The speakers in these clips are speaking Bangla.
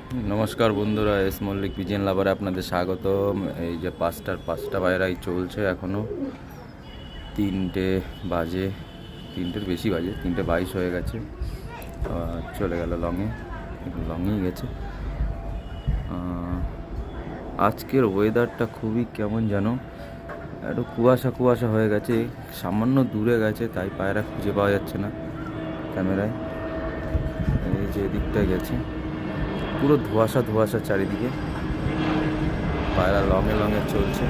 নমস্কার বন্ধুরা, এস মল্লিক পিজিএন লাভারে আপনাদের স্বাগতম। এই যে পাঁচটা বাইরাই চলছে এখনও। 3টে বাজে, 3টের বেশি বাজে, 3:22 হয়ে গেছে। চলে গেল লংয়েই গেছে। আজকের ওয়েদারটা খুবই কেমন যেন, একটু কুয়াশা কুয়াশা হয়ে গেছে, সামান্য দূরে গেছে তাই পায়রা খুঁজে পাওয়া যাচ্ছে না ক্যামেরায়। এই যে এদিকটায় গেছে, পুরো ধোঁয়াশা ধোঁয়াশা চারিদিকে, পায়রা লঙে লঙে চলছে।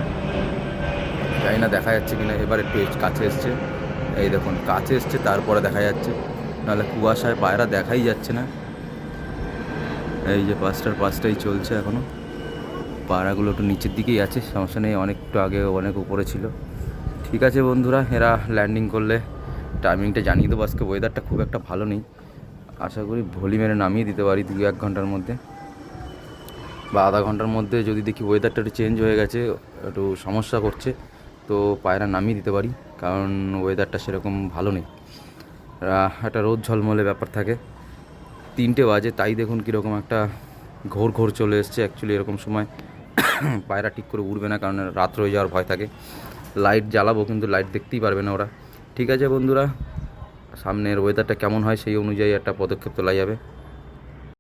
জানি না দেখা যাচ্ছে কিনা, এবার একটু কাছে এসছে, এই দেখুন কাছে এসছে তারপরে দেখা যাচ্ছে, নাহলে কুয়াশায় পায়রা দেখাই যাচ্ছে না। এই যে পাঁচটাই চলছে এখনও। পায়রাগুলো একটু নিচের দিকেই আছে, সমস্যা নেই, অনেকটা আগে অনেক উপরে ছিল। ঠিক আছে বন্ধুরা, এরা ল্যান্ডিং করলে টাইমিংটা জানিয়ে দেবো। আজকে ওয়েদারটা খুব একটা ভালো নেই, আশা করি ভলি মেরে নামিয়ে দিতে পারি 2-1 ঘন্টার মধ্যে বা আধা ঘন্টার মধ্যে। যদি দেখি ওয়েদারটা একটু চেঞ্জ হয়ে গেছে, একটু সমস্যা করছে, তো পায়রা নামিয়ে দিতে পারি, কারণ ওয়েদারটা সেরকম ভালো নেই। একটা রোদ ঝলমলে ব্যাপার থাকে। 3টে বাজে, তাই দেখুন কীরকম একটা ঘোর ঘোর চলে এসছে। অ্যাকচুয়ালি এরকম সময় পায়রা ঠিক করে উড়বে না, কারণ রাত হয়ে যাওয়ার ভয় থাকে। লাইট জ্বালাবো কিন্তু লাইট দেখতেই পারবে না ওরা। ঠিক আছে বন্ধুরা, সামনের ওয়েদারটা কেমন হয় সেই অনুযায়ী একটা পদক্ষেপ তোলা যাবে।